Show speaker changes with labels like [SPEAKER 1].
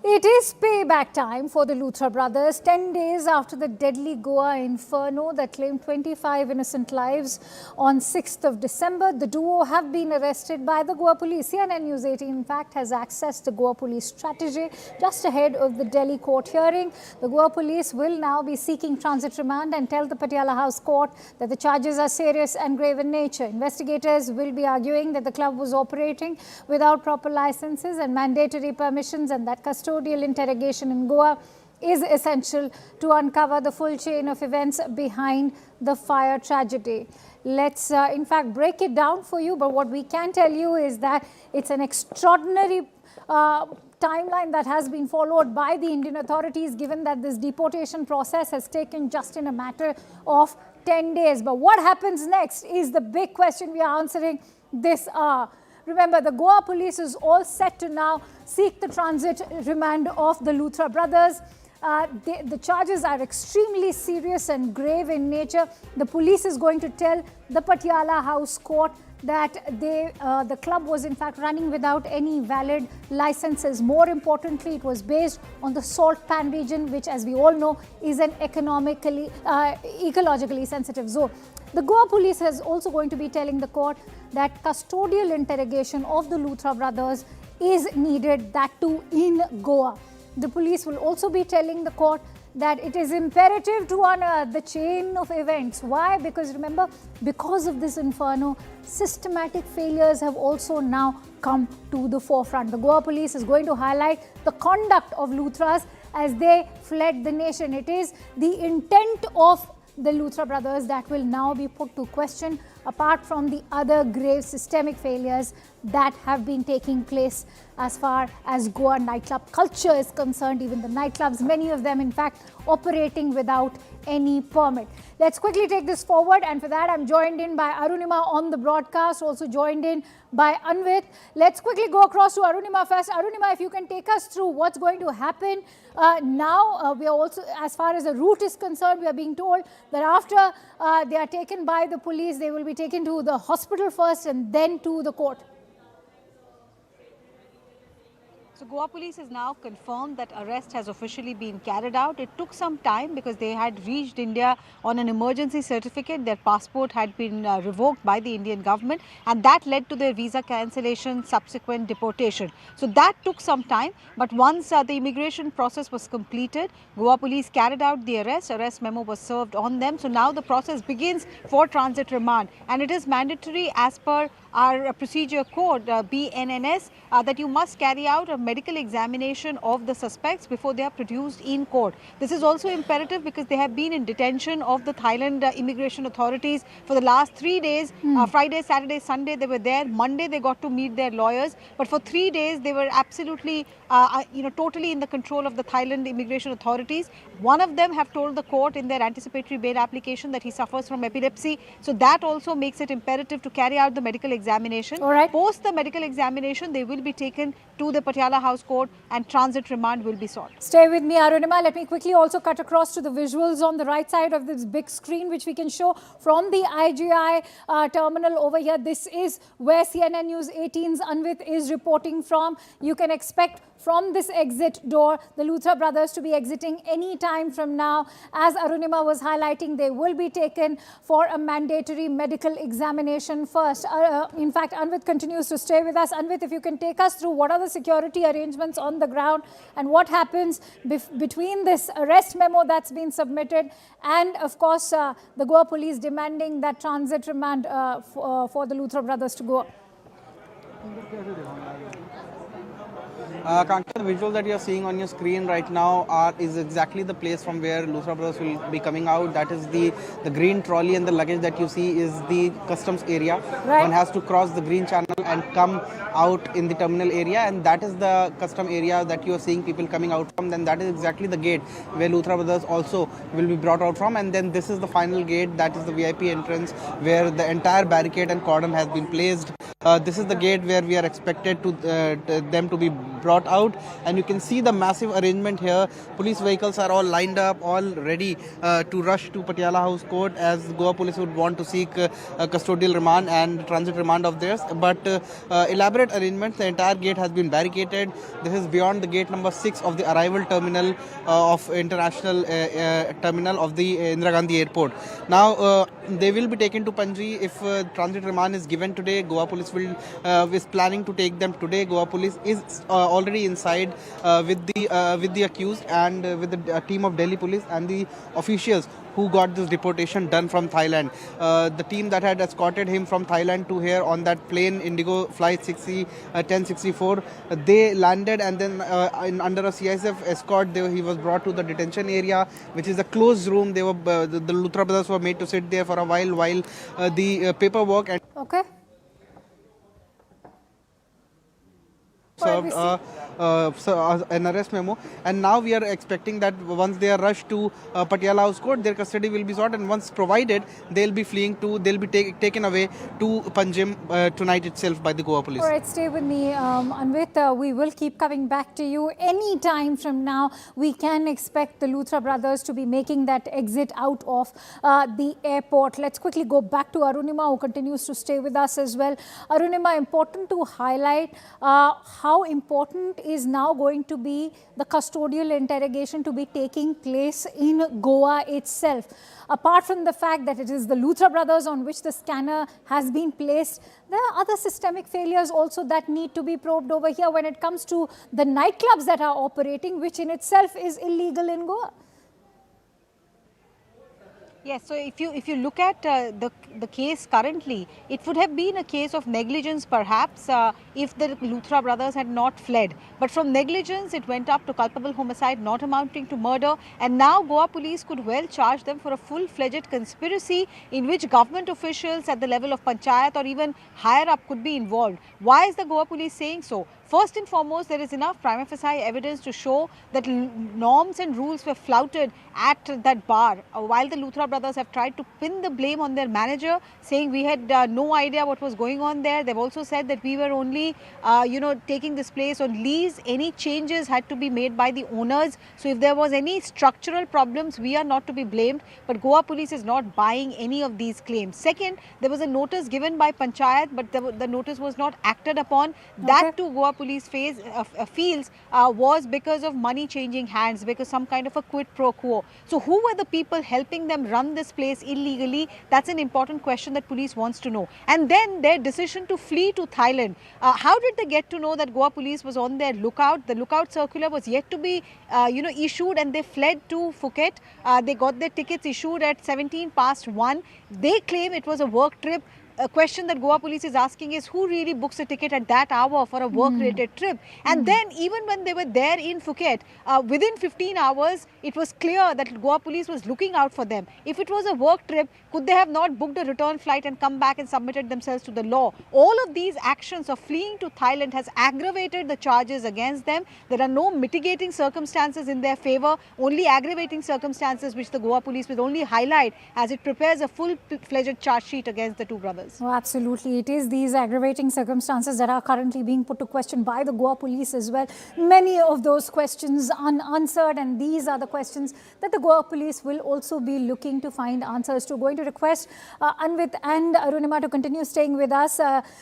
[SPEAKER 1] It is payback time for the Lutra brothers. 10 days after the deadly Goa inferno that claimed 25 innocent lives on 6th of December, the duo have been arrested by the Goa Police. CNN News18, in fact, has accessed the Goa Police strategy just ahead of the Delhi court hearing. The Goa Police will now be seeking transit remand and tell the Patiala House Court that the charges are serious and grave in nature. Investigators will be arguing that the club was operating without proper licenses and mandatory permissions, and that custodial interrogation in Goa is essential to uncover the full chain of events behind the fire tragedy. Let's in fact break it down for you, but what we can tell you is that it's an extraordinary timeline that has been followed by the Indian authorities, given that this deportation process has taken just in a matter of 10 days. But what happens next is the big question we are answering this hour. Remember, the Goa Police is all set to now seek the transit remand of the Luthra brothers. The charges are extremely serious and grave in nature. The police is going to tell the Patiala House Court that the club was in fact running without any valid licenses. More importantly, it was based on the salt pan region, which, as we all know, is an ecologically sensitive zone. The Goa Police is also going to be telling the court that custodial interrogation of the Luthra brothers is needed, that too in Goa. The police will also be telling the court that it is imperative to unearth the chain of events. Why? Because remember, because of this inferno, systematic failures have also now come to the forefront. The Goa Police is going to highlight the conduct of Luthras as they fled the nation. It is the intent of the Luthra brothers that will now be put to question, apart from the other grave systemic failures that have been taking place as far as Goa nightclub culture is concerned. Even the nightclubs, many of them in fact operating without any permit. Let's quickly take this forward, and for that I'm joined in by Arunima on the broadcast, also joined in by Anvit. Let's quickly go across to Arunima first. Arunima, if you can take us through what's going to happen now. We are also, as far as the route is concerned, we are being told that after they are taken by the police, they will be taken to the hospital first and then to the court.
[SPEAKER 2] So Goa Police has now confirmed that arrest has officially been carried out. It took some time because they had reached India on an emergency certificate. Their passport had been revoked by the Indian government, and that led to their visa cancellation, subsequent deportation. So that took some time, but once the immigration process was completed, Goa Police carried out the arrest. Arrest memo was served on them. So now the process begins for transit remand, and it is mandatory as per our procedure code, BNNS, that you must carry out a medical examination of the suspects before they are produced in court. This is also imperative because they have been in detention of the Thailand immigration authorities for the last 3 days. Friday, Saturday, Sunday they were there. Monday they got to meet their lawyers, but for 3 days they were absolutely totally in the control of the Thailand immigration authorities. One of them have told the court in their anticipatory bail application that he suffers from epilepsy, so that also makes it imperative to carry out the medical examination.
[SPEAKER 1] All right.
[SPEAKER 2] Post the medical examination, they will be taken to the Patiala House Court and transit remand will be sought.
[SPEAKER 1] Stay with me, Arunima. Let me quickly also cut across to the visuals on the right side of this big screen, which we can show from the IGI terminal over here. This is where CNN News 18's Anvit is reporting from. You can expect from this exit door the Luthra brothers to be exiting any time from now. As Arunima was highlighting, they will be taken for a mandatory medical examination first. In fact, Anvit continues to stay with us. Anvit, if you can take us through what are the security arrangements on the ground and what happens between this arrest memo that's been submitted and, of course, the Goa Police demanding that transit remand for the Luthra brothers to go.
[SPEAKER 3] Kanksha, the visual that you are seeing on your screen right now is exactly the place from where Luthra brothers will be coming out. That is the green trolley, and the luggage that you see is the customs area.
[SPEAKER 1] Right.
[SPEAKER 3] One has to cross the green channel and come out in the terminal area, and that is the custom area that you are seeing people coming out from. Then that is exactly the gate where Luthra brothers also will be brought out from, and then this is the final gate, that is the VIP entrance, where the entire barricade and cordon has been placed This is the gate where we are expected to them to be brought out, and you can see the massive arrangement here. Police vehicles are all lined up, all ready to rush to Patiala House Court, as Goa Police would want to seek a custodial remand and transit remand of theirs. But elaborate arrangements, the entire gate has been barricaded. This is beyond the gate number 6 of the arrival terminal of international terminal of the Indira Gandhi Airport. Now they will be taken to Panji if transit remand is given today. Goa Police will is planning to take them today. Goa Police is already inside with the accused and with the team of Delhi Police and the officials who got this deportation done from Thailand. The team that had escorted him from Thailand to here on that plane Indigo flight 1064, they landed, and then under a CISF escort he was brought to the detention area, which is a closed room. They were the Luthra brothers were made to sit there for a while the paperwork and
[SPEAKER 1] Okay.
[SPEAKER 3] served an arrest memo, and now we are expecting that once they are rushed to Patiala House Court, their custody will be sought, and once provided, they'll be taken away to Panjim tonight itself by the Goa Police.
[SPEAKER 1] All right, stay with me, Anvit. We will keep coming back to you. Any time from now, we can expect the Luthra brothers to be making that exit out of the airport. Let's quickly go back to Arunima, who continues to stay with us as well. Arunima, important to highlight how important is now going to be the custodial interrogation to be taking place in Goa itself. Apart from the fact that it is the Luthra brothers on which the scanner has been placed, there are other systemic failures also that need to be probed over here when it comes to the nightclubs that are operating, which in itself is illegal in Goa.
[SPEAKER 2] Yes, so if you look at the case currently, it would have been a case of negligence perhaps if the Luthra brothers had not fled. But from negligence, it went up to culpable homicide, not amounting to murder. And now Goa Police could well charge them for a full-fledged conspiracy in which government officials at the level of Panchayat or even higher up could be involved. Why is the Goa Police saying so? First and foremost, there is enough prima facie evidence to show that norms and rules were flouted at that bar. While the Luthra brothers have tried to pin the blame on their manager, saying we had no idea what was going on there. They've also said that we were only, taking this place on lease. Any changes had to be made by the owners. So if there was any structural problems, we are not to be blamed. But Goa Police is not buying any of these claims. Second, there was a notice given by Panchayat, but the notice was not acted upon. That too Goa Police feels was because of money changing hands, because some kind of a quid pro quo. So who were the people helping them run this place illegally? That's an important question that police wants to know. And then their decision to flee to Thailand. How did they get to know that Goa Police was on their lookout? The lookout circular was yet to be issued, and they fled to Phuket. They got their tickets issued at 1:17. They claim it was a work trip. A question that Goa Police is asking is who really books a ticket at that hour for a work-related trip? And then even when they were there in Phuket, within 15 hours, it was clear that Goa Police was looking out for them. If it was a work trip, could they have not booked a return flight and come back and submitted themselves to the law? All of these actions of fleeing to Thailand has aggravated the charges against them. There are no mitigating circumstances in their favor, only aggravating circumstances which the Goa Police will only highlight as it prepares a full-fledged charge sheet against the two brothers.
[SPEAKER 1] Oh, absolutely. It is these aggravating circumstances that are currently being put to question by the Goa Police as well. Many of those questions unanswered, and these are the questions that the Goa Police will also be looking to find answers to. Going to request Anvit and Arunima to continue staying with us.